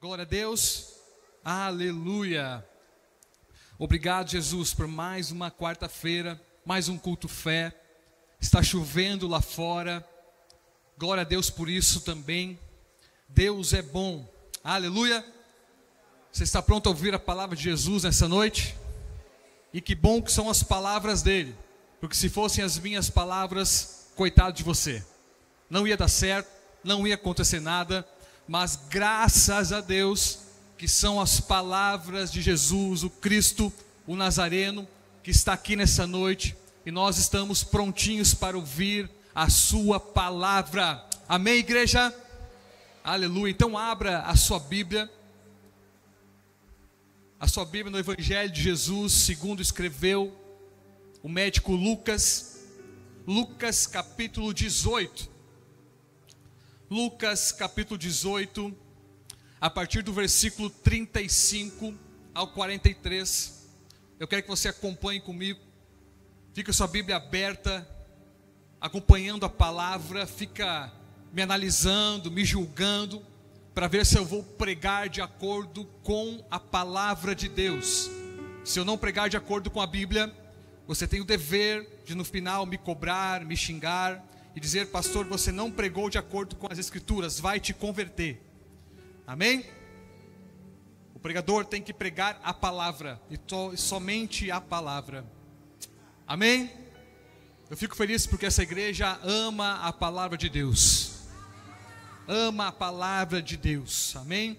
Glória a Deus, aleluia. Obrigado, Jesus, por mais uma quarta-feira, mais um culto fé. Está chovendo lá fora, glória a Deus por isso também. Deus é bom, aleluia. Você está pronto a ouvir a palavra de Jesus nessa noite? E que bom que são as palavras dele, porque se fossem as minhas palavras, coitado de você, não ia dar certo, não ia acontecer nada. Mas graças a Deus que são as palavras de Jesus, o Cristo, o Nazareno, que está aqui nessa noite, e nós estamos prontinhos para ouvir a sua palavra. Amém, igreja? Aleluia. Então abra a sua Bíblia no Evangelho de Jesus, segundo escreveu o médico Lucas, Lucas capítulo 18. Lucas capítulo 18, a partir do versículo 35 ao 43, eu quero que você acompanhe comigo, fica sua Bíblia aberta, acompanhando a palavra, fica me analisando, me julgando, para ver se eu vou pregar de acordo com a palavra de Deus. Se eu não pregar de acordo com a Bíblia, você tem o dever de no final me cobrar, me xingar, e dizer: pastor, você não pregou de acordo com as escrituras, vai te converter. Amém? O pregador tem que pregar a palavra, e somente a palavra. Amém? Eu fico feliz porque essa igreja ama a palavra de Deus. Ama a palavra de Deus. Amém?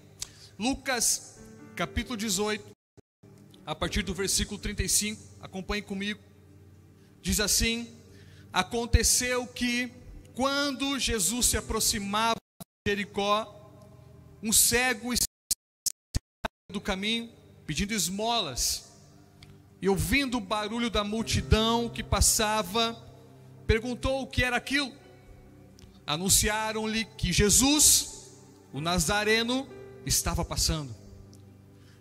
Lucas capítulo 18, a partir do versículo 35, acompanhe comigo. Diz assim: aconteceu que, quando Jesus se aproximava de Jericó, um cego estava do caminho, pedindo esmolas, e ouvindo o barulho da multidão que passava, perguntou o que era aquilo. Anunciaram-lhe que Jesus, o Nazareno, estava passando.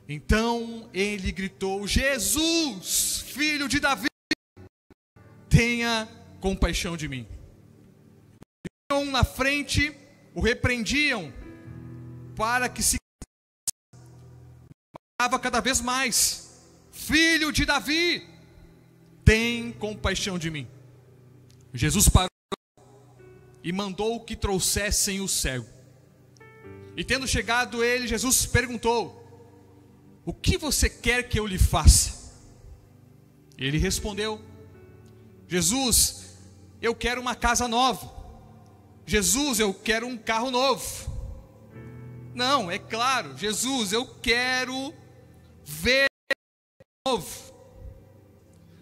Então ele gritou: Jesus, filho de Davi, tenha compaixão de mim. Iam na frente, o repreendiam, para que se falava cada vez mais: filho de Davi, tem compaixão de mim. Jesus parou e mandou que trouxessem o cego. E tendo chegado ele, Jesus perguntou: o que você quer que eu lhe faça? Ele respondeu: Jesus, eu quero uma casa nova. Jesus, eu quero um carro novo. Não, é claro, Jesus, eu quero ver novo.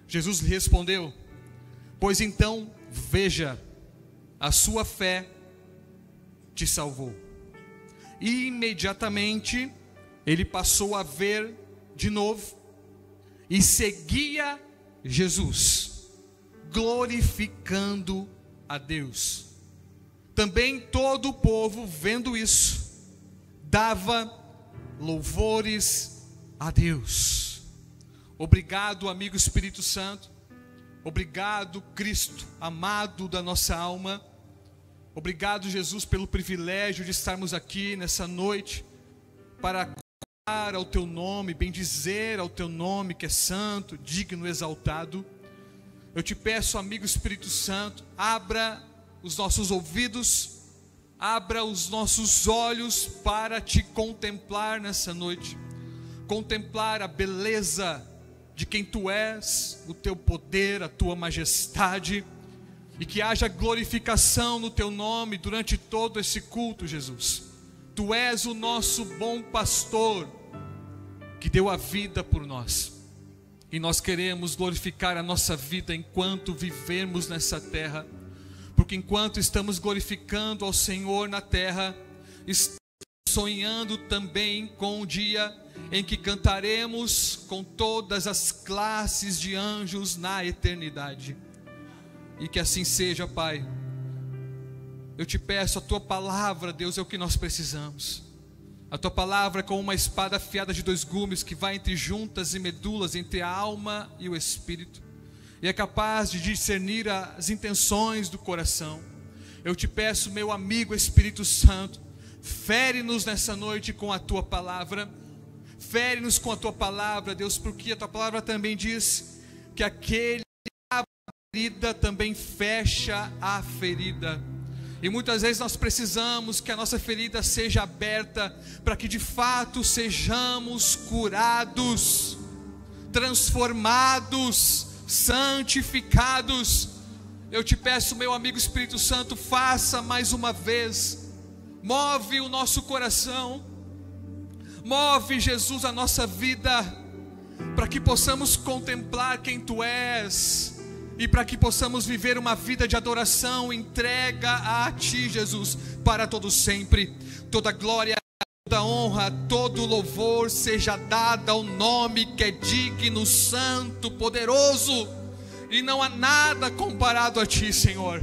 Jesus lhe respondeu: pois então, veja, a sua fé te salvou. E imediatamente ele passou a ver de novo e seguia Jesus, glorificando a Deus. Também todo o povo, vendo isso, dava louvores a Deus. Obrigado, amigo Espírito Santo. Obrigado, Cristo, amado da nossa alma. Obrigado, Jesus, pelo privilégio de estarmos aqui nessa noite para cultuar ao teu nome, bendizer ao teu nome que é santo, digno, exaltado. Eu te peço, amigo Espírito Santo, abra os nossos ouvidos, abra os nossos olhos para te contemplar nessa noite, contemplar a beleza de quem tu és, o teu poder, a tua majestade, e que haja glorificação no teu nome durante todo esse culto, Jesus. Tu és o nosso bom pastor, que deu a vida por nós, e nós queremos glorificar a nossa vida enquanto vivermos nessa terra, porque enquanto estamos glorificando ao Senhor na terra, estamos sonhando também com o dia em que cantaremos com todas as classes de anjos na eternidade. E que assim seja, Pai. Eu te peço, a tua palavra, Deus, é o que nós precisamos. A tua palavra é como uma espada afiada de 2 gumes, que vai entre juntas e medulas, entre a alma e o espírito, e é capaz de discernir as intenções do coração. Eu te peço, meu amigo Espírito Santo, Fere-nos nessa noite com a tua palavra. Fere-nos com a tua palavra, Deus, porque a tua palavra também diz que aquele que abre a ferida também fecha a ferida. E muitas vezes nós precisamos que a nossa ferida seja aberta, para que de fato sejamos curados, transformados, santificados. Eu te peço, meu amigo Espírito Santo, faça mais uma vez, move o nosso coração, move, Jesus, a nossa vida, para que possamos contemplar quem Tu és, e para que possamos viver uma vida de adoração, entrega a Ti, Jesus, para todo sempre. Toda glória, toda honra, todo louvor seja dada ao nome que é digno, santo, poderoso, e não há nada comparado a Ti, Senhor.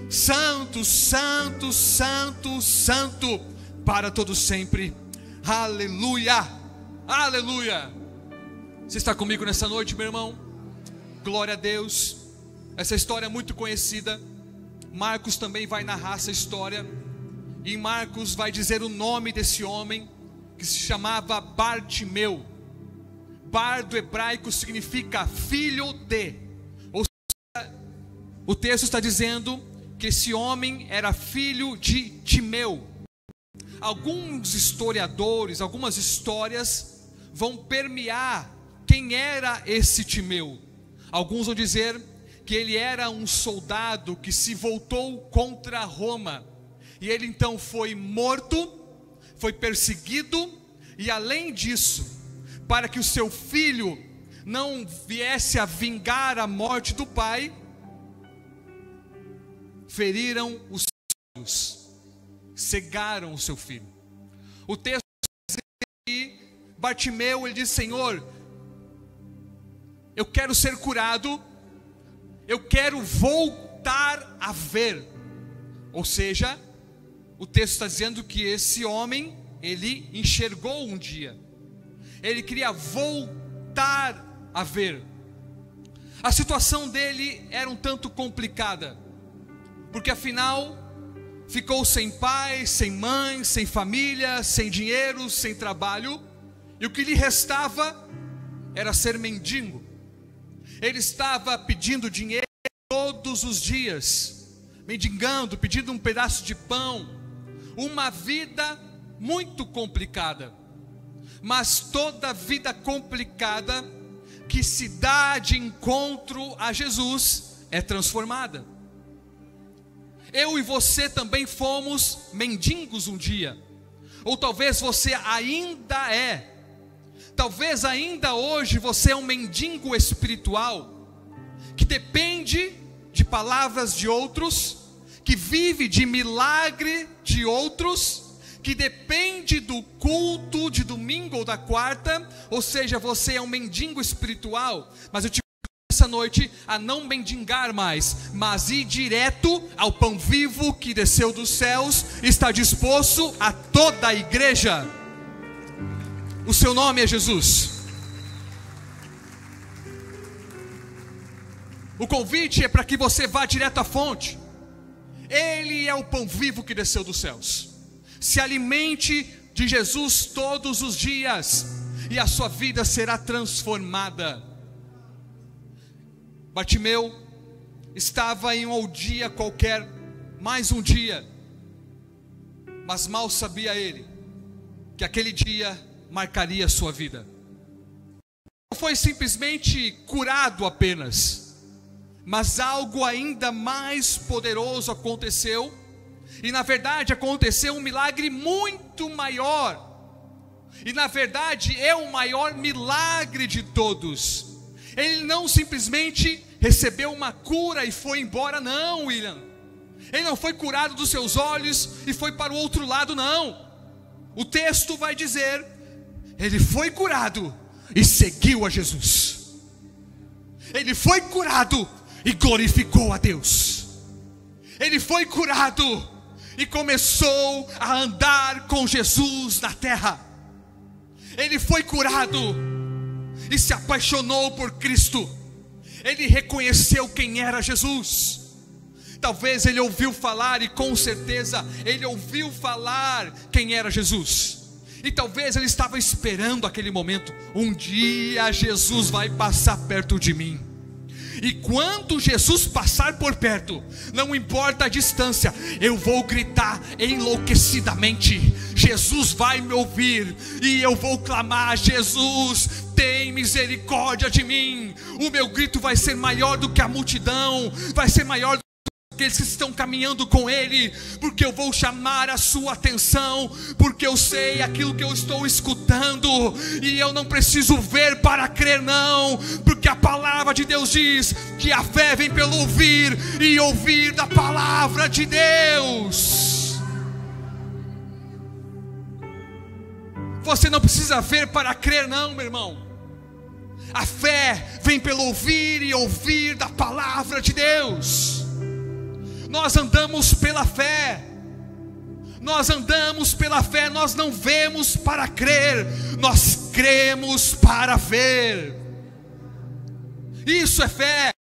Santo, santo, santo, santo, para todo sempre. Aleluia, aleluia. Você está comigo nessa noite, meu irmão? Glória a Deus. Essa história é muito conhecida. Marcos também vai narrar essa história, e em Marcos vai dizer o nome desse homem, que se chamava Bartimeu. Bar do hebraico significa filho de, ou seja, o texto está dizendo que esse homem era filho de Timeu. Alguns historiadores, algumas histórias vão permear quem era esse Timeu. Alguns vão dizer que ele era um soldado que se voltou contra Roma, e ele então foi morto, foi perseguido, e além disso, para que o seu filho não viesse a vingar a morte do pai, feriram os olhos, cegaram o seu filho. O texto diz que Bartimeu, ele diz: Senhor, eu quero ser curado, eu quero voltar a ver. Ou seja, o texto está dizendo que esse homem, ele enxergou um dia, ele queria voltar a ver. A situação dele era um tanto complicada, porque afinal ficou sem pai, sem mãe, sem família, sem dinheiro, sem trabalho, e o que lhe restava era ser mendigo. Ele estava pedindo dinheiro todos os dias, mendigando, pedindo um pedaço de pão. Uma vida muito complicada, mas toda vida complicada que se dá de encontro a Jesus é transformada. Eu e você também fomos mendigos um dia, ou talvez você ainda é. Talvez ainda hoje você é um mendigo espiritual, que depende de palavras de outros, que vive de milagre de outros, que depende do culto de domingo ou da quarta. Ou seja, você é um mendigo espiritual. Mas eu te convido essa noite a não mendigar mais, mas ir direto ao pão vivo que desceu dos céus, está disposto a toda a igreja. O seu nome é Jesus. O convite é para que você vá direto à fonte. Ele é o pão vivo que desceu dos céus. Se alimente de Jesus todos os dias, e a sua vida será transformada. Bartimeu estava em um dia qualquer, mais um dia, mas mal sabia ele que aquele dia marcaria a sua vida. Não foi simplesmente curado apenas, mas algo ainda mais poderoso aconteceu. E na verdade aconteceu um milagre muito maior, e na verdade é o maior milagre de todos. Ele não simplesmente recebeu uma cura e foi embora, não, William. Ele não foi curado dos seus olhos e foi para o outro lado, não. O texto vai dizer: ele foi curado e seguiu a Jesus. Ele foi curado e glorificou a Deus. Ele foi curado e começou a andar com Jesus na terra. Ele foi curado e se apaixonou por Cristo. Ele reconheceu quem era Jesus. Talvez ele ouviu falar, e com certeza ele ouviu falar quem era Jesus. E talvez ele estava esperando aquele momento. Um dia Jesus vai passar perto de mim. E quando Jesus passar por perto, não importa a distância, eu vou gritar enlouquecidamente. Jesus vai me ouvir, e eu vou clamar: Jesus, tem misericórdia de mim. O meu grito vai ser maior do que a multidão, vai ser maior do que aqueles que estão caminhando com Ele, porque eu vou chamar a sua atenção, porque eu sei aquilo que eu estou escutando, e eu não preciso ver para crer não, porque a palavra de Deus diz que a fé vem pelo ouvir, e ouvir da palavra de Deus. Você não precisa ver para crer não, meu irmão. A fé vem pelo ouvir, e ouvir da palavra de Deus. Nós andamos pela fé, nós andamos pela fé, nós não vemos para crer, nós cremos para ver. Isso é fé.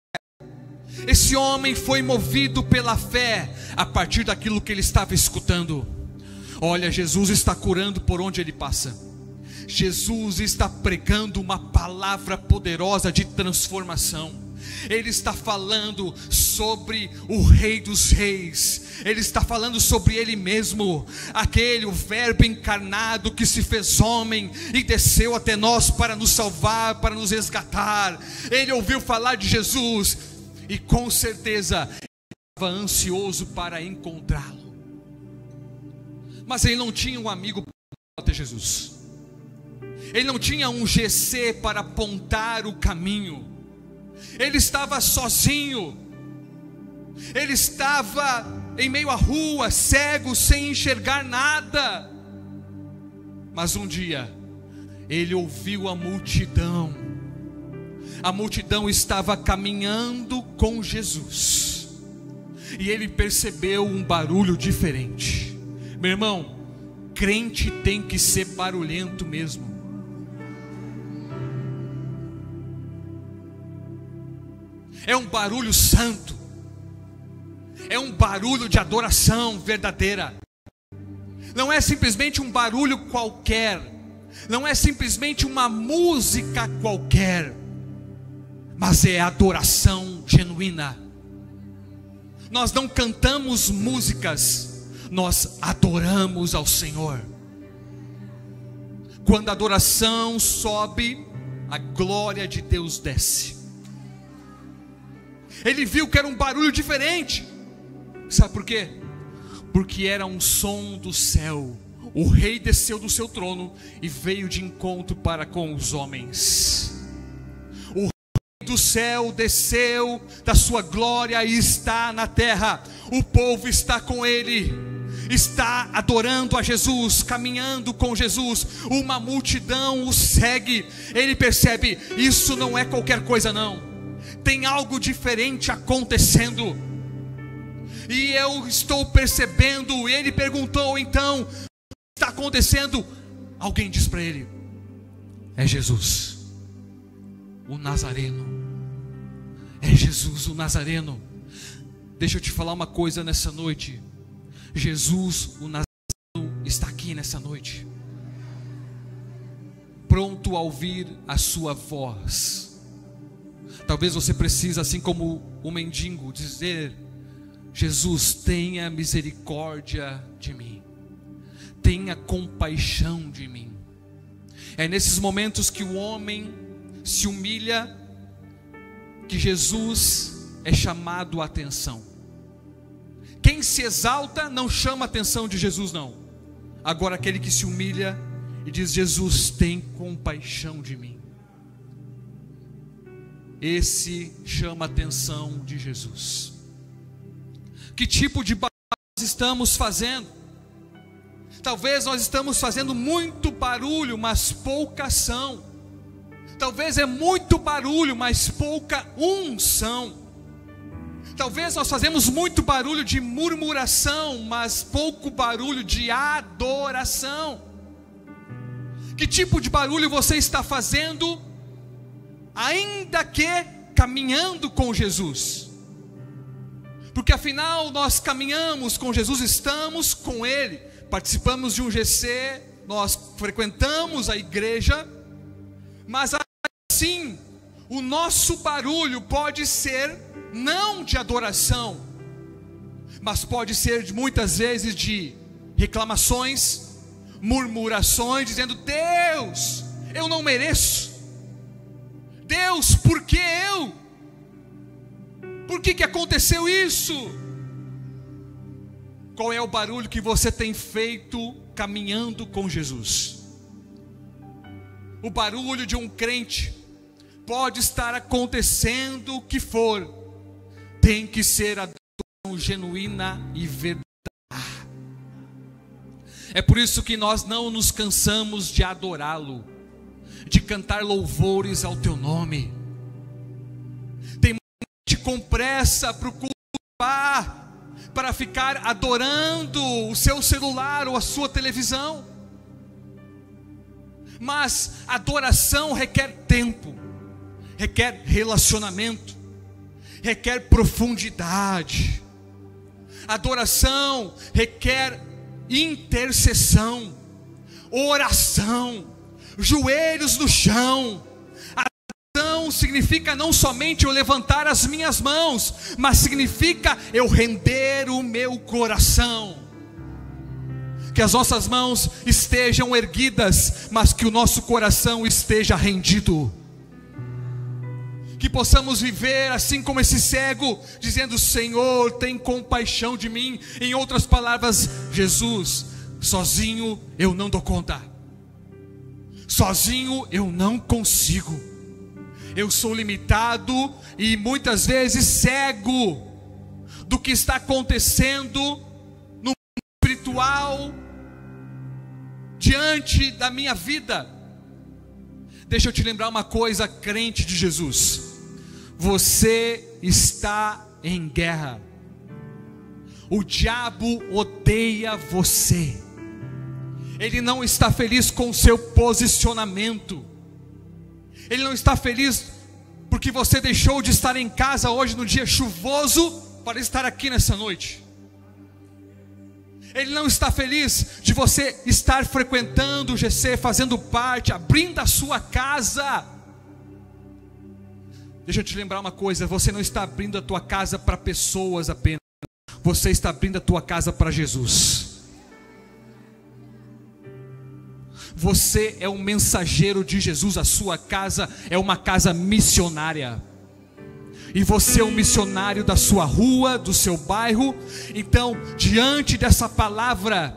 Esse homem foi movido pela fé a partir daquilo que ele estava escutando. Olha, Jesus está curando por onde ele passa. Jesus está pregando uma palavra poderosa de transformação. Ele está falando sobre o Rei dos Reis. Ele está falando sobre Ele mesmo, aquele, o verbo encarnado que se fez homem e desceu até nós para nos salvar, para nos resgatar. Ele ouviu falar de Jesus, e com certeza estava ansioso para encontrá-lo. Mas ele não tinha um amigo para ter Jesus. Ele não tinha um GC para apontar o caminho. Ele estava sozinho. Ele estava em meio à rua, cego, sem enxergar nada. Mas um dia ele ouviu a multidão. A multidão estava caminhando com Jesus, e ele percebeu um barulho diferente. Meu irmão, crente tem que ser barulhento mesmo. É um barulho santo, é um barulho de adoração verdadeira. Não é simplesmente um barulho qualquer, não é simplesmente uma música qualquer, mas é adoração genuína. Nós não cantamos músicas, nós adoramos ao Senhor. Quando a adoração sobe, a glória de Deus desce. Ele viu que era um barulho diferente. Sabe por quê? Porque era um som do céu. O rei desceu do seu trono e veio de encontro para com os homens. O rei do céu desceu da sua glória e está na terra. O povo está com ele, está adorando a Jesus, caminhando com Jesus. Uma multidão o segue. Ele percebe: isso não é qualquer coisa não, tem algo diferente acontecendo, e eu estou percebendo. E ele perguntou então: o que está acontecendo? Alguém diz para ele: é Jesus, o Nazareno. É Jesus, o Nazareno. Deixa eu te falar uma coisa nessa noite. Jesus, o Nazareno, está aqui nessa noite, pronto a ouvir a sua voz. Talvez você precise, assim como o mendigo, dizer: Jesus, tenha misericórdia de mim, tenha compaixão de mim. É nesses momentos que o homem se humilha que Jesus é chamado a atenção. Quem se exalta não chama a atenção de Jesus não. Agora aquele que se humilha e diz: Jesus, tem compaixão de mim, esse chama a atenção de Jesus. Que tipo de barulho nós estamos fazendo? Talvez nós estamos fazendo muito barulho, mas pouca ação. Talvez é muito barulho, mas pouca unção. Talvez nós fazemos muito barulho de murmuração, mas pouco barulho de adoração. Que tipo de barulho você está fazendo, ainda que caminhando com Jesus? porque afinal nós caminhamos com Jesus, estamos com Ele, participamos de um GC, nós frequentamos a igreja, mas assim, o nosso barulho pode ser não de adoração, mas pode ser muitas vezes de reclamações, murmurações, dizendo: Deus, eu não mereço, Deus, por que eu? Por que aconteceu isso? Qual é o barulho que você tem feito caminhando com Jesus? O barulho de um crente pode estar acontecendo o que for, tem que ser adoração genuína e verdadeira. É por isso que nós não nos cansamos de adorá-lo, de cantar louvores ao teu nome. Tem muita gente com pressa para o culto, para ficar adorando o seu celular ou a sua televisão. Mas adoração requer tempo, requer relacionamento, requer profundidade. Adoração requer intercessão, oração, joelhos no chão. Adoração significa não somente eu levantar as minhas mãos, mas significa eu render o meu coração. Que as nossas mãos estejam erguidas, mas que o nosso coração esteja rendido. Que possamos viver assim como esse cego, dizendo: Senhor, tem compaixão de mim. Em outras palavras, Jesus, sozinho eu não dou conta, sozinho eu não consigo, eu sou limitado e muitas vezes cego do que está acontecendo no mundo espiritual diante da minha vida. Deixa eu te lembrar uma coisa, crente de Jesus: você está em guerra. O diabo odeia você. Ele não está feliz com o seu posicionamento. Ele não está feliz porque você deixou de estar em casa hoje no dia chuvoso para estar aqui nessa noite. Ele não está feliz de você estar frequentando o GC, fazendo parte, abrindo a sua casa. Deixa eu te lembrar uma coisa: você não está abrindo a tua casa para pessoas apenas, você está abrindo a tua casa para Jesus. Você é um mensageiro de Jesus, a sua casa é uma casa missionária. E você é um missionário da sua rua, do seu bairro. Então, diante dessa palavra,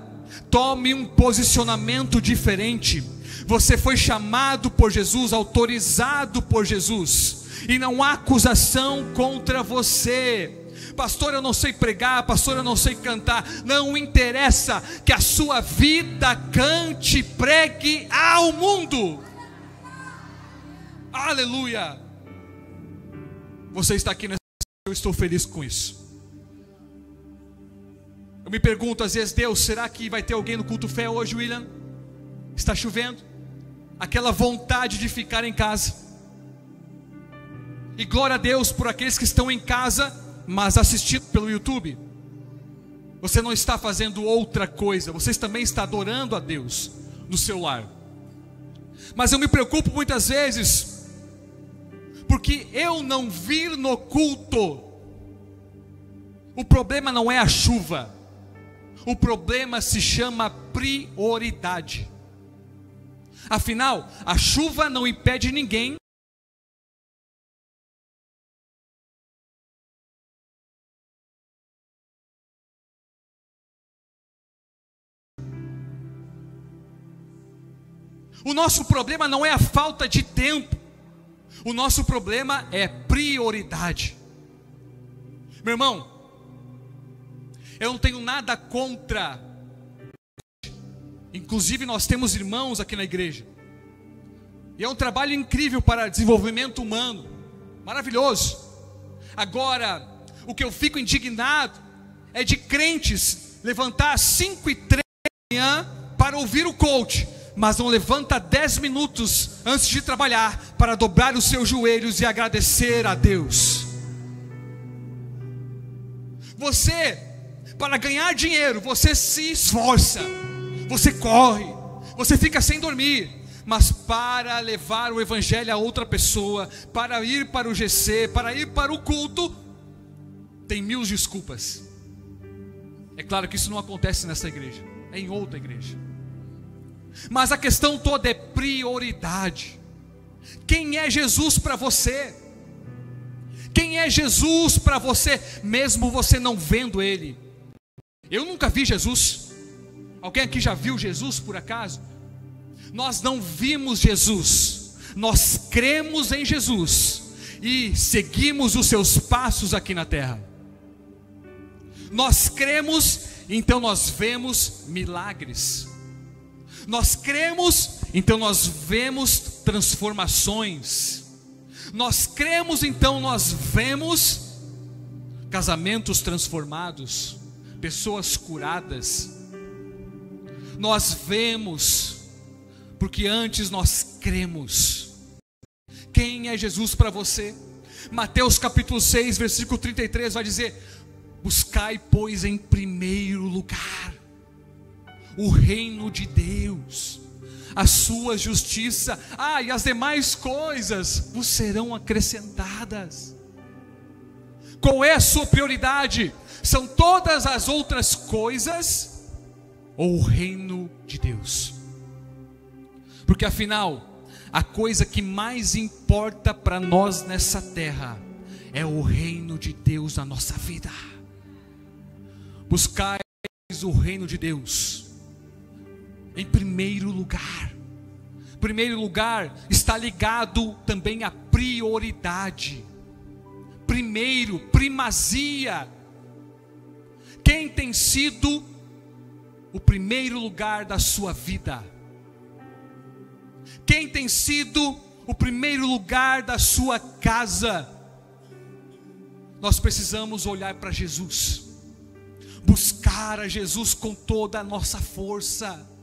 tome um posicionamento diferente. Você foi chamado por Jesus, autorizado por Jesus, e não há acusação contra você. Pastor, eu não sei pregar, pastor, eu não sei cantar. Não interessa, que a sua vida cante, pregue ao mundo. Aleluia. Você está aqui nessa, eu estou feliz com isso. Eu me pergunto às vezes: Deus, será que vai ter alguém no culto fé hoje, William? Está chovendo, aquela vontade de ficar em casa. E glória a Deus por aqueles que estão em casa, mas assistindo pelo YouTube. Você não está fazendo outra coisa, você também está adorando a Deus no seu lar. Mas eu me preocupo muitas vezes porque eu não vir no culto. O problema não é a chuva, o problema se chama prioridade. Afinal, a chuva não impede ninguém O nosso problema não é a falta de tempo, o nosso problema é prioridade. Meu irmão, eu não tenho nada contra, inclusive nós temos irmãos aqui na igreja, e é um trabalho incrível para desenvolvimento humano, maravilhoso. Agora, o que eu fico indignado é de crentes levantar às 5h03 da manhã para ouvir o coach, mas não levanta 10 minutos antes de trabalhar para dobrar os seus joelhos e agradecer a Deus. Você, para ganhar dinheiro, você se esforça, você corre, você fica sem dormir, mas para levar o evangelho a outra pessoa, para ir para o GC, para ir para o culto, tem mil desculpas. É claro que isso não acontece nessa igreja, é em outra igreja. Mas a questão toda é prioridade. Quem é Jesus para você? Quem é Jesus para você, mesmo você não vendo Ele? Eu nunca vi Jesus. Alguém aqui já viu Jesus por acaso? Nós não vimos Jesus, nós cremos em Jesus e seguimos os seus passos aqui na terra. Nós cremos, então nós vemos milagres. Nós cremos, então nós vemos transformações. Nós cremos, então nós vemos casamentos transformados, pessoas curadas. Nós vemos, porque antes nós cremos. Quem é Jesus para você? Mateus capítulo 6, versículo 33 vai dizer: buscai, pois, em primeiro lugar o reino de Deus, a sua justiça, e as demais coisas vos serão acrescentadas. Qual é a sua prioridade? São todas as outras coisas ou o reino de Deus? Porque afinal, a coisa que mais importa para nós nessa terra é o reino de Deus na nossa vida. Buscai o reino de Deus em primeiro lugar. Primeiro lugar está ligado também à prioridade. Primeiro, primazia. Quem tem sido o primeiro lugar da sua vida? Quem tem sido o primeiro lugar da sua casa? Nós precisamos olhar para Jesus, buscar a Jesus com toda a nossa força.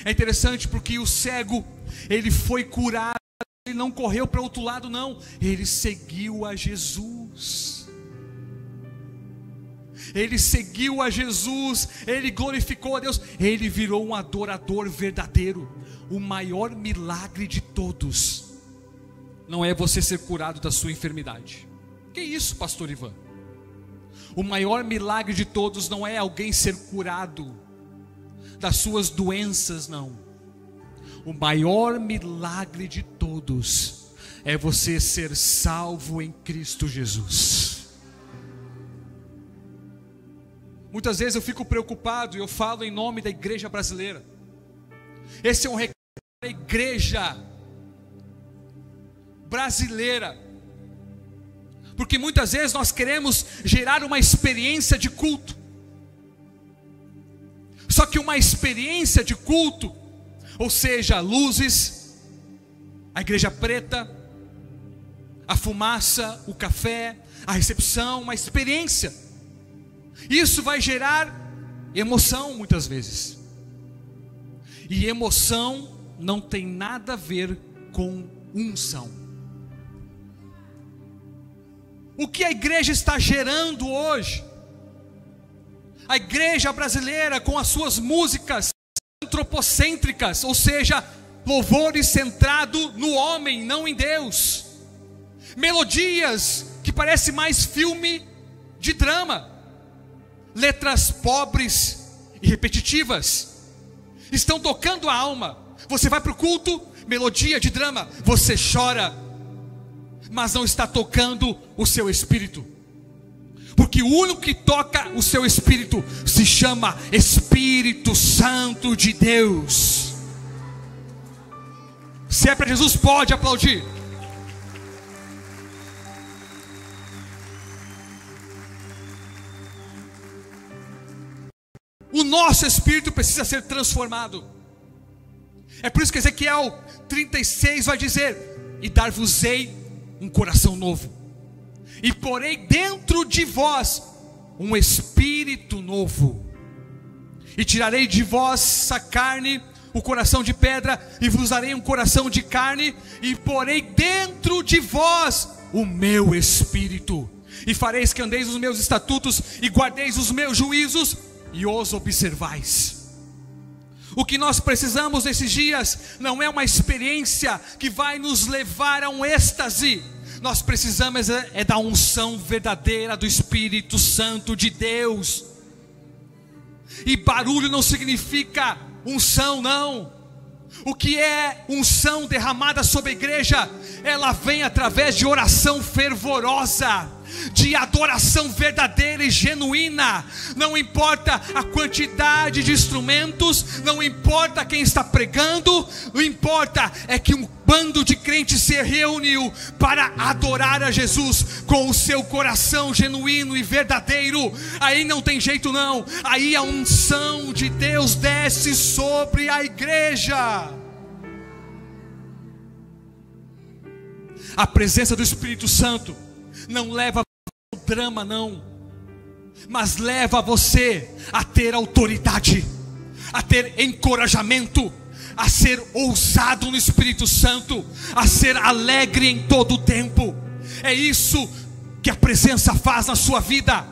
É interessante porque o cego, ele foi curado, ele não correu para outro lado não, ele seguiu a Jesus. Ele seguiu a Jesus, ele glorificou a Deus, ele virou um adorador verdadeiro. O maior milagre de todos não é você ser curado da sua enfermidade. Que isso, pastor Ivan? O maior milagre de todos não é alguém ser curado das suas doenças, não. O maior milagre de todos é você ser salvo em Cristo Jesus. Muitas vezes eu fico preocupado e eu falo em nome da igreja brasileira. Esse é um recado da igreja brasileira, porque muitas vezes nós queremos gerar uma experiência de culto. Só que uma experiência de culto, ou seja, luzes, a igreja preta, a fumaça, o café, a recepção, uma experiência. Isso vai gerar emoção muitas vezes. E emoção não tem nada a ver com unção. O que a igreja está gerando hoje? A igreja brasileira, com as suas músicas antropocêntricas, ou seja, louvores centrado no homem, não em Deus. Melodias que parece mais filme de drama. Letras pobres e repetitivas estão tocando a alma. Você vai para o culto, melodia de drama, você chora, mas não está tocando o seu espírito. Porque o único que toca o seu espírito se chama Espírito Santo de Deus. Se é para Jesus, pode aplaudir. O nosso espírito precisa ser transformado. É por isso que Ezequiel 36 vai dizer: e dar-vos-ei um coração novo, e porei dentro de vós um espírito novo, e tirarei de vossa carne o coração de pedra, e vos darei um coração de carne, e porei dentro de vós o meu espírito, e fareis que andeis nos meus estatutos, e guardeis os meus juízos, e os observais. O que nós precisamos nesses dias, não é uma experiência que vai nos levar a um êxtase. Nós precisamos da unção verdadeira do Espírito Santo de Deus. E barulho não significa unção, não. O que é unção derramada sobre a igreja? Ela vem através de oração fervorosa, de adoração verdadeira e genuína. Não importa a quantidade de instrumentos, não importa quem está pregando, o que importa é que um bando de crentes se reuniu para adorar a Jesus com o seu coração genuíno e verdadeiro. Aí não tem jeito não, aí a unção de Deus desce sobre a igreja. A presença do Espírito Santo não leva ao drama não, mas leva você a ter autoridade, a ter encorajamento, a ser ousado no Espírito Santo, a ser alegre em todo o tempo. É isso que a presença faz na sua vida.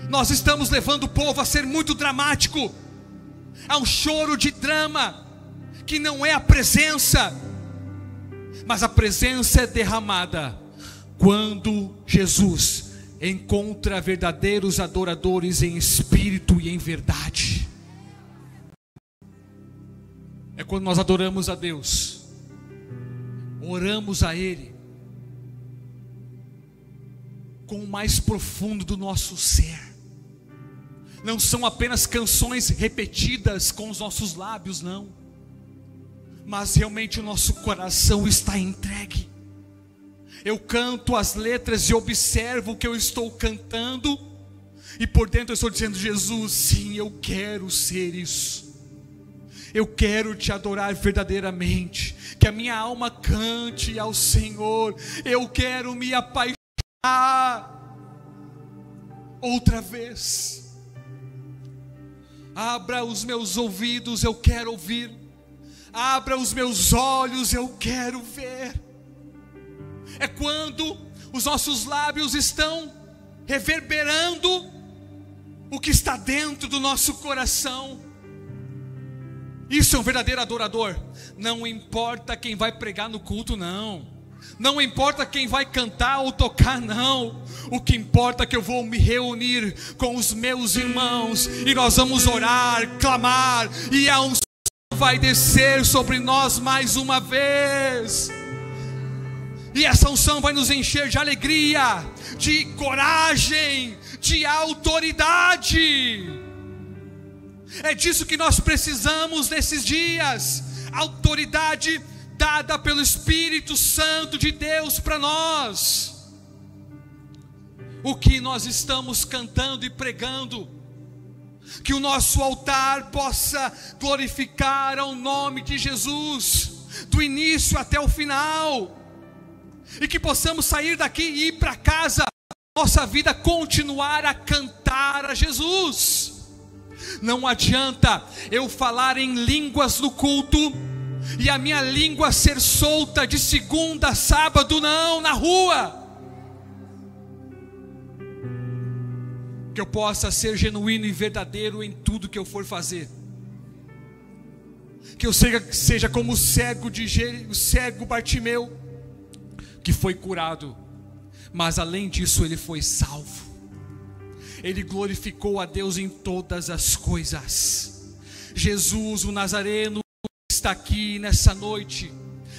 Nós estamos levando o povo a ser muito dramático, a um choro de drama, que não é a presença, mas a presença é derramada quando Jesus encontra verdadeiros adoradores em espírito e em verdade. É quando nós adoramos a Deus, oramos a Ele com o mais profundo do nosso ser. Não são apenas canções repetidas com os nossos lábios, não, mas realmente o nosso coração está entregue. Eu canto as letras e observo o que eu estou cantando, e por dentro eu estou dizendo: Jesus, sim, eu quero ser isso. Eu quero te adorar verdadeiramente, que a minha alma cante ao Senhor. Eu quero me apaixonar outra vez. Abra os meus ouvidos, eu quero ouvir. Abra os meus olhos, eu quero ver. É quando os nossos lábios estão reverberando o que está dentro do nosso coração. Isso é um verdadeiro adorador. Não importa quem vai pregar no culto, não. Não importa quem vai cantar ou tocar, não. O que importa é que eu vou me reunir com os meus irmãos, e nós vamos orar, clamar, e a unção vai descer sobre nós mais uma vez. E essa unção vai nos encher de alegria, de coragem, de autoridade. É disso que nós precisamos nesses dias. Autoridade dada pelo Espírito Santo de Deus para nós. O que nós estamos cantando e pregando, que o nosso altar possa glorificar ao nome de Jesus, do início até o final, e que possamos sair daqui e ir para casa, nossa vida continuar a cantar a Jesus. Não adianta eu falar em línguas no culto e a minha língua ser solta de segunda a sábado, não, na rua. Que eu possa ser genuíno e verdadeiro em tudo que eu for fazer. Que eu seja como o cego Bartimeu, que foi curado, mas além disso ele foi salvo. Ele glorificou a Deus em todas as coisas. Jesus, o Nazareno, está aqui nessa noite,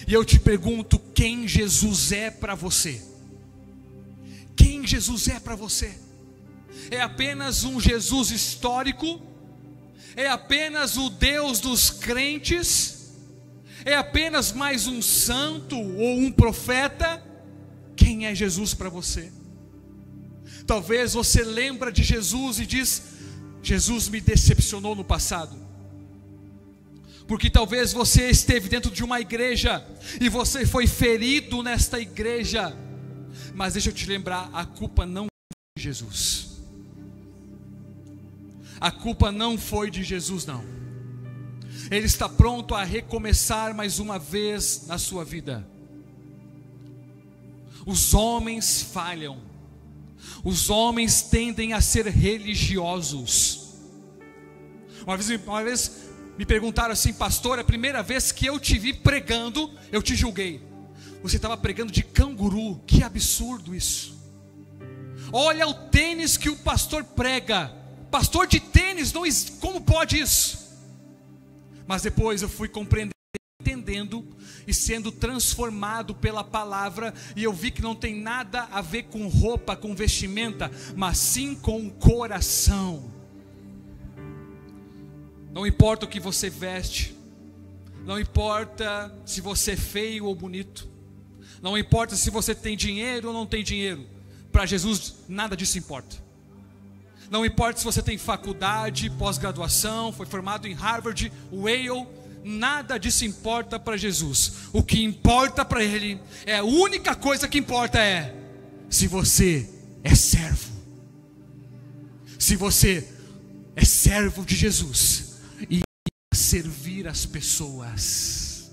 e eu te pergunto: quem Jesus é para você? Quem Jesus é para você? É apenas um Jesus histórico? É apenas o Deus dos crentes? É apenas mais um santo ou um profeta? Quem é Jesus para você? Talvez você lembra de Jesus e diz: Jesus me decepcionou no passado. Porque talvez você esteve dentro de uma igreja e você foi ferido nesta igreja. Mas deixa eu te lembrar, a culpa não foi de Jesus. A culpa não foi de Jesus, não. Ele está pronto a recomeçar mais uma vez na sua vida. Os homens falham. Os homens tendem a ser religiosos. Uma vez me perguntaram assim: pastor, a primeira vez que eu te vi pregando, eu te julguei. Você estava pregando de canguru, que absurdo isso. Olha o tênis que o pastor prega. Pastor de tênis, não, como pode isso? Mas depois eu fui compreendendo, entendendo e sendo transformado pela palavra, e eu vi que não tem nada a ver com roupa, com vestimenta, mas sim com o coração. Não importa o que você veste, não importa se você é feio ou bonito, não importa se você tem dinheiro ou não tem dinheiro, para Jesus nada disso importa. Não importa se você tem faculdade, pós-graduação, foi formado em Harvard, Yale, nada disso importa para Jesus. O que importa para Ele, a única coisa que importa é se você é servo. Se você é servo de Jesus e servir as pessoas.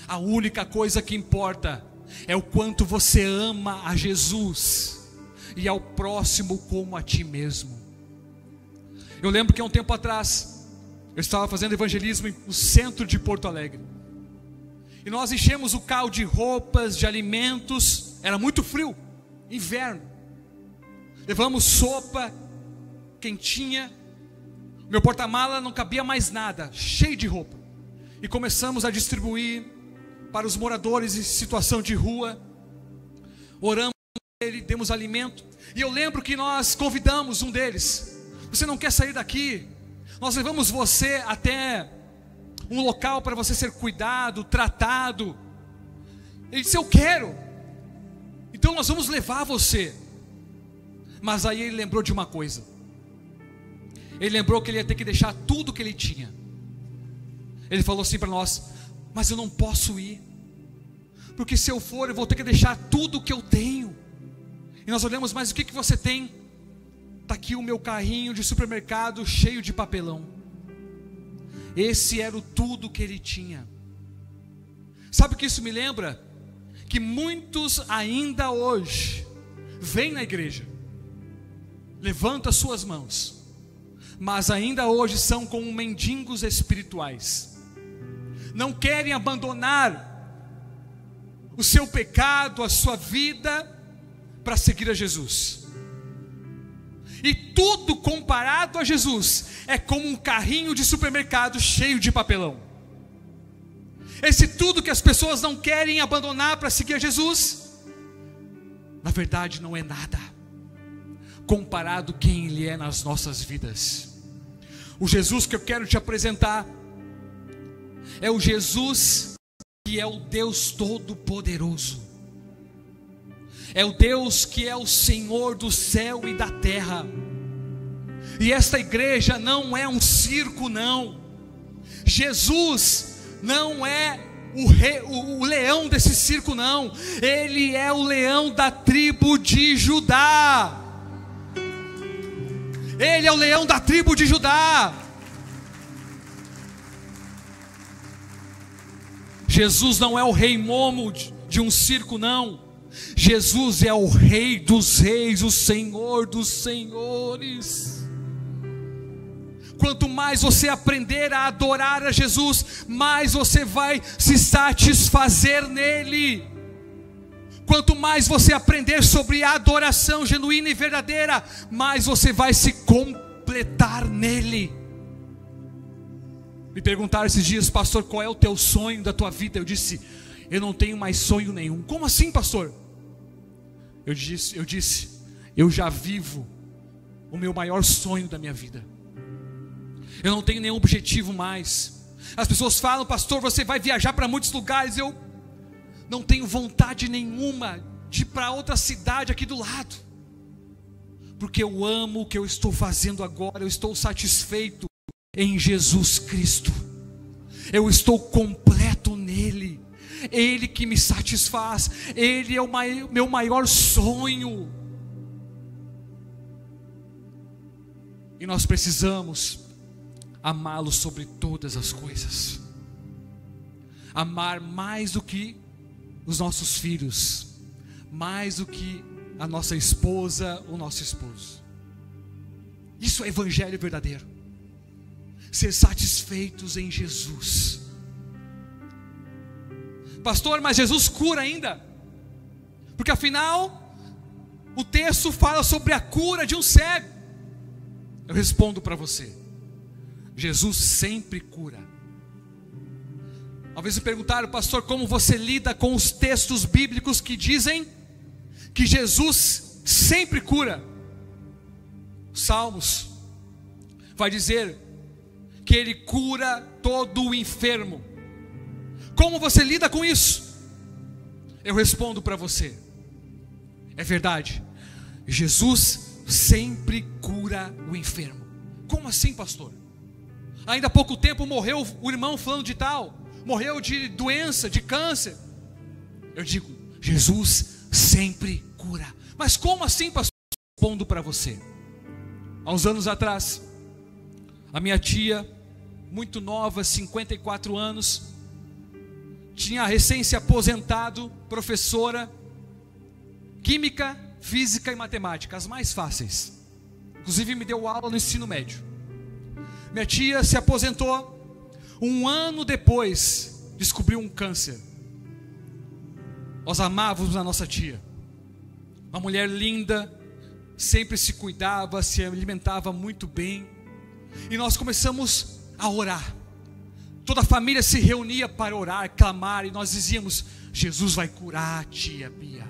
A única coisa que importa é o quanto você ama a Jesus e ao próximo como a ti mesmo. Eu lembro que há um tempo atrás eu estava fazendo evangelismo no centro de Porto Alegre, e nós enchemos o carro de roupas, de alimentos. Era muito frio, inverno. Levamos sopa quentinha. Meu porta-mala não cabia mais nada, cheio de roupa. E começamos a distribuir para os moradores em situação de rua. Oramos por ele, demos alimento. E eu lembro que nós convidamos um deles: você não quer sair daqui? Nós levamos você até um local para você ser cuidado, tratado. Ele disse: eu quero. Então nós vamos levar você. Mas aí ele lembrou de uma coisa. Ele lembrou que ele ia ter que deixar tudo que ele tinha. Ele falou assim para nós: mas eu não posso ir, porque se eu for eu vou ter que deixar tudo que eu tenho. E nós olhamos: mas o que você tem? Está aqui o meu carrinho de supermercado cheio de papelão. Esse era o tudo que ele tinha. Sabe o que isso me lembra? Que muitos ainda hoje vêm na igreja, levantam suas mãos, mas ainda hoje são como mendigos espirituais. Não querem abandonar o seu pecado, a sua vida, para seguir a Jesus. E tudo comparado a Jesus é como um carrinho de supermercado cheio de papelão. Esse tudo que as pessoas não querem abandonar para seguir a Jesus, na verdade não é nada comparado quem Ele é nas nossas vidas. O Jesus que eu quero te apresentar é o Jesus que é o Deus Todo-Poderoso. É o Deus que é o Senhor do céu e da terra. E esta igreja não é um circo, não. Jesus não é o leão desse circo, não. Ele é o leão da tribo de Judá. Ele é o leão da tribo de Judá. Jesus não é o rei momo de um circo, não. Jesus é o Rei dos reis, o Senhor dos senhores. Quanto mais você aprender a adorar a Jesus, mais você vai se satisfazer nele. Quanto mais você aprender sobre a adoração genuína e verdadeira, mais você vai se completar nele. Me perguntaram esses dias: pastor, qual é o teu sonho da tua vida? Eu disse: eu não tenho mais sonho nenhum. Como assim, pastor? Eu disse, eu já vivo o meu maior sonho da minha vida. Eu não tenho nenhum objetivo mais. As pessoas falam: pastor, você vai viajar para muitos lugares. Eu não tenho vontade nenhuma de ir para outra cidade aqui do lado, porque eu amo o que eu estou fazendo agora. Eu estou satisfeito em Jesus Cristo. Eu estou completo nele. Ele que me satisfaz. Ele é o meu maior sonho. E nós precisamos amá-lo sobre todas as coisas. Amar mais do que os nossos filhos, mais do que a nossa esposa, o nosso esposo. Isso é evangelho verdadeiro. Ser satisfeitos em Jesus. Pastor, mas Jesus cura ainda? Porque afinal, o texto fala sobre a cura de um cego. Eu respondo para você: Jesus sempre cura. Talvez me perguntaram, pastor, como você lida com os textos bíblicos que dizem que Jesus sempre cura? Salmos vai dizer que Ele cura todo o enfermo. Como você lida com isso? Eu respondo para você: é verdade, Jesus sempre cura o enfermo. Como assim, pastor? Ainda há pouco tempo morreu o irmão fulano de tal, morreu de doença, de câncer. Eu digo, Jesus sempre cura. Mas como assim, pastor? Respondo para você. Há uns anos atrás, a minha tia, muito nova, 54 anos, tinha recém se aposentado, professora, química, física e matemática, as mais fáceis. Inclusive me deu aula no ensino médio. Minha tia se aposentou. Um ano depois, descobriu um câncer. Nós amávamos a nossa tia. Uma mulher linda, sempre se cuidava, se alimentava muito bem. E nós começamos a orar. Toda a família se reunia para orar, clamar. E nós dizíamos, Jesus vai curar a tia Bia.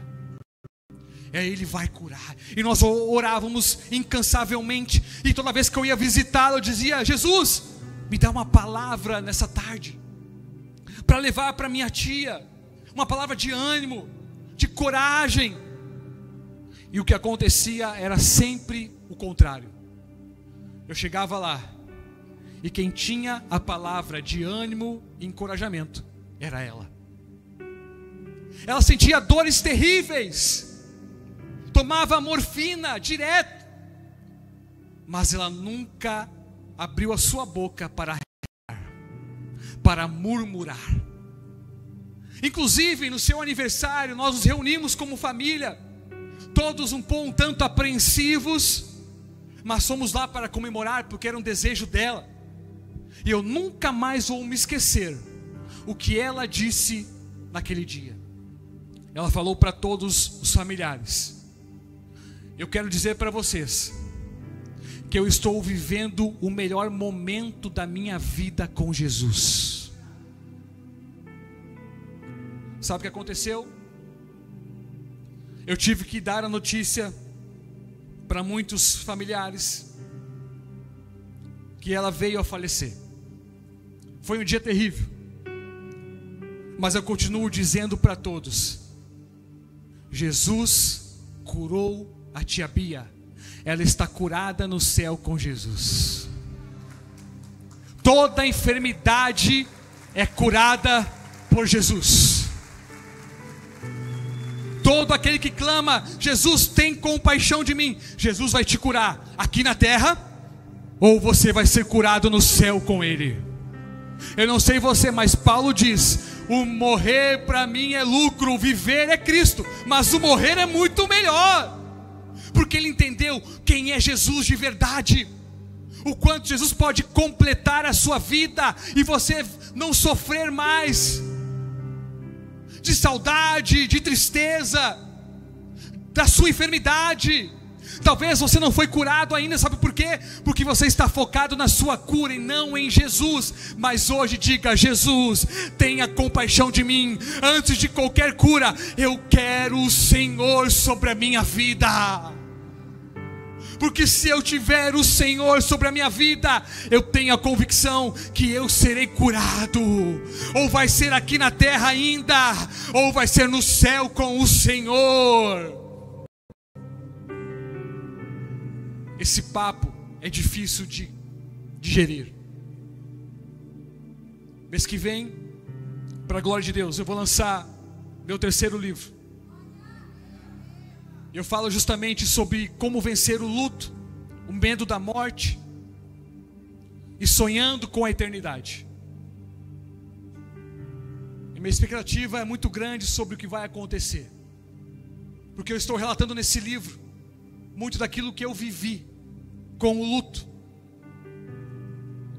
Ele vai curar. E nós orávamos incansavelmente. E toda vez que eu ia visitá-la, eu dizia, Jesus, me dá uma palavra nessa tarde, para levar para minha tia, uma palavra de ânimo, de coragem. E o que acontecia era sempre o contrário. Eu chegava lá, e quem tinha a palavra de ânimo e encorajamento era ela. Ela sentia dores terríveis, tomava morfina direto, mas ela nunca abriu a sua boca para reclamar, para murmurar. Inclusive no seu aniversário nós nos reunimos como família, todos um tanto apreensivos, mas fomos lá para comemorar porque era um desejo dela. E eu nunca mais vou me esquecer o que ela disse naquele dia. Ela falou para todos os familiares: eu quero dizer para vocês que eu estou vivendo o melhor momento da minha vida com Jesus. Sabe o que aconteceu? Eu tive que dar a notícia para muitos familiares que ela veio a falecer. Foi um dia terrível, mas eu continuo dizendo para todos: Jesus curou a tia Bia. Ela está curada no céu com Jesus. Toda enfermidade é curada por Jesus. Todo aquele que clama, Jesus tem compaixão de mim, Jesus vai te curar aqui na terra, ou você vai ser curado no céu com Ele. Eu não sei você, mas Paulo diz: o morrer para mim é lucro, o viver é Cristo. Mas o morrer é muito melhor, porque ele entendeu quem é Jesus de verdade, o quanto Jesus pode completar a sua vida e você não sofrer mais de saudade, de tristeza, da sua enfermidade. Talvez você não foi curado ainda, sabe por quê? Porque você está focado na sua cura e não em Jesus. Mas hoje diga: Jesus, tenha compaixão de mim. Antes de qualquer cura, eu quero o Senhor sobre a minha vida. Porque se eu tiver o Senhor sobre a minha vida, eu tenho a convicção que eu serei curado. Ou vai ser aqui na terra ainda, ou vai ser no céu com o Senhor. Esse papo é difícil de digerir. Mês que vem, para a glória de Deus, eu vou lançar meu 3º livro. Eu falo justamente sobre como vencer o luto, o medo da morte e sonhando com a eternidade. E minha expectativa é muito grande sobre o que vai acontecer. porque eu estou relatando nesse livro muito daquilo que eu vivi com o luto,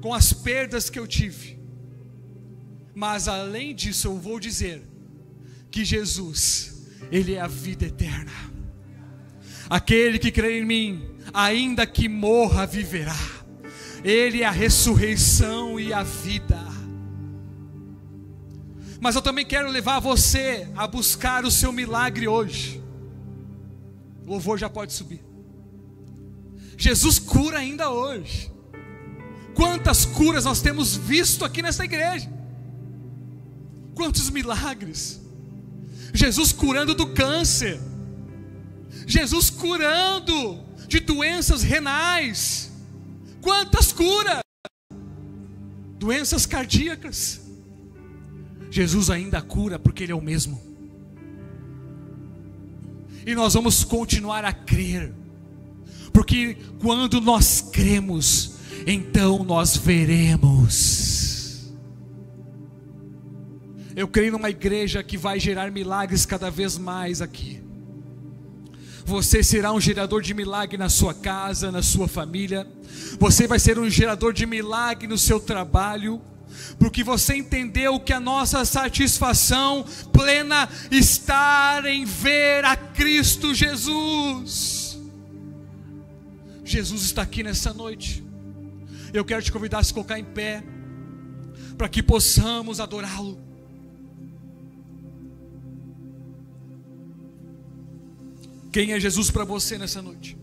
com as perdas que eu tive. Mas além disso, eu vou dizer que Jesus, Ele é a vida eterna. Aquele que crê em mim, ainda que morra, viverá. Ele é a ressurreição e a vida. Mas eu também quero levar você a buscar o seu milagre hoje. O louvor já pode subir. Jesus cura ainda hoje. Quantas curas nós temos visto aqui nessa igreja. Quantos milagres. Jesus curando do câncer. Jesus curando de doenças renais. Quantas curas. Doenças cardíacas. Jesus ainda cura porque Ele é o mesmo. E nós vamos continuar a crer. Porque quando nós cremos, então nós veremos. Eu creio numa igreja que vai gerar milagres cada vez mais aqui. Você será um gerador de milagre na sua casa, na sua família. Você vai ser um gerador de milagre no seu trabalho. Porque você entendeu que a nossa satisfação plena está em ver a Cristo Jesus. Jesus está aqui nessa noite. Eu quero te convidar a se colocar em pé, para que possamos adorá-lo. Quem é Jesus para você nessa noite?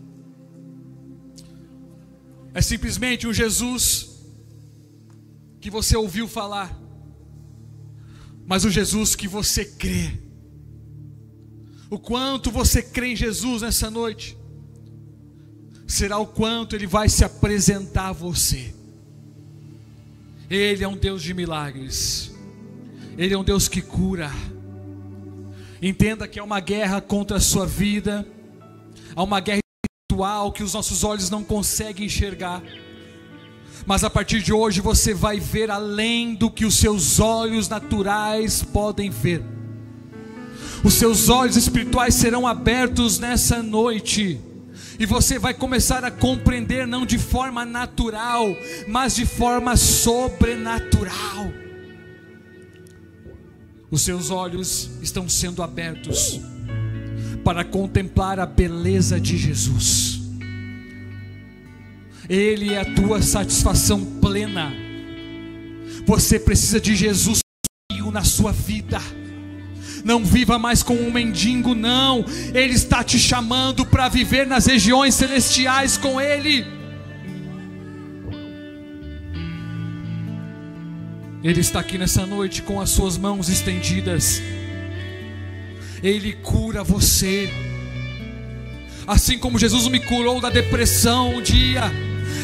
É simplesmente um Jesus que você ouviu falar, mas o Jesus que você crê. O quanto você crê em Jesus nessa noite será o quanto Ele vai se apresentar a você. Ele é um Deus de milagres. Ele é um Deus que cura. Entenda que é uma guerra contra a sua vida. Há uma guerra espiritual que os nossos olhos não conseguem enxergar. Mas a partir de hoje você vai ver além do que os seus olhos naturais podem ver. Os seus olhos espirituais serão abertos nessa noite. E você vai começar a compreender não de forma natural, mas de forma sobrenatural. Os seus olhos estão sendo abertos para contemplar a beleza de Jesus. Ele é a tua satisfação plena. Você precisa de Jesus na sua vida. Não viva mais como um mendigo, não. Ele está te chamando para viver nas regiões celestiais com Ele. Ele está aqui nessa noite com as suas mãos estendidas. Ele cura você. Assim como Jesus me curou da depressão um dia,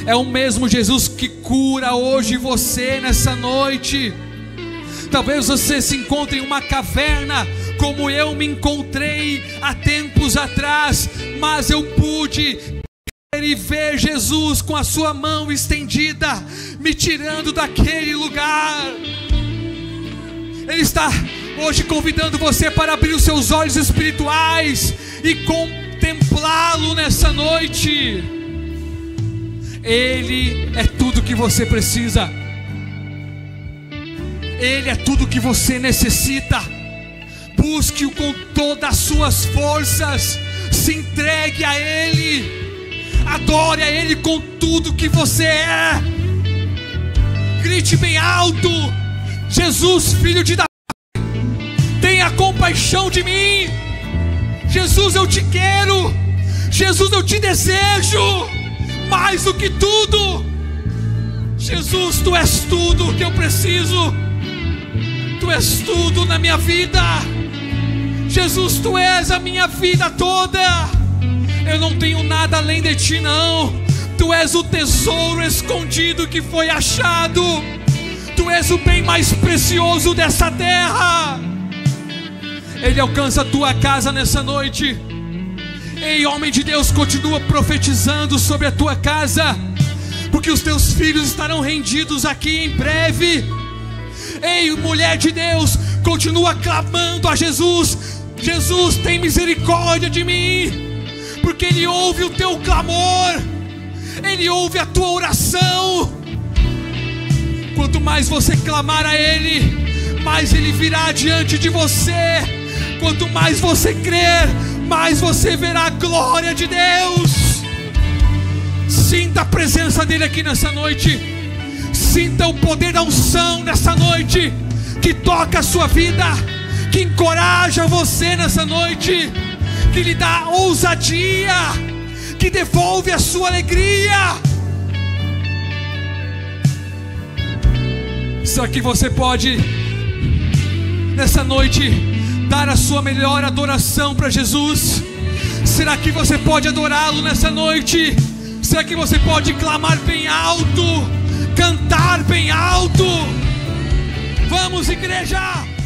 é o mesmo Jesus que cura hoje você nessa noite. Talvez você se encontre em uma caverna, como eu me encontrei há tempos atrás, mas eu pude e ver Jesus com a sua mão estendida, me tirando daquele lugar. Ele está hoje convidando você para abrir os seus olhos espirituais e contemplá-lo nessa noite. Ele é tudo que você precisa. Ele é tudo que você necessita. Busque-o com todas as suas forças. Se entregue a Ele. Adore a Ele com tudo que você é. Grite bem alto: Jesus, filho de Davi, tenha compaixão de mim. Jesus, eu te quero. Jesus, eu te desejo mais do que tudo. Jesus, Tu és tudo que eu preciso. Tu és tudo na minha vida. Jesus, Tu és a minha vida toda. Eu não tenho nada além de Ti, não. Tu és o tesouro escondido que foi achado. Tu és o bem mais precioso dessa terra. Ele alcança a tua casa nessa noite. Ei, homem de Deus, continua profetizando sobre a tua casa, porque os teus filhos estarão rendidos aqui em breve. Ei, mulher de Deus, continua clamando a Jesus Jesus, tem misericórdia de mim, porque Ele ouve o teu clamor, Ele ouve a tua oração. Quanto mais você clamar a Ele, mais Ele virá diante de você. Quanto mais você crer, mais você verá a glória de Deus. Sinta a presença dEle aqui nessa noite. Sinta o poder da unção nessa noite, que toca a sua vida, que encoraja você nessa noite, que lhe dá ousadia, que devolve a sua alegria. Será que você pode nessa noite dar a sua melhor adoração para Jesus? Será que você pode adorá-lo nessa noite? Será que você pode clamar bem alto, cantar bem alto? Vamos, igreja!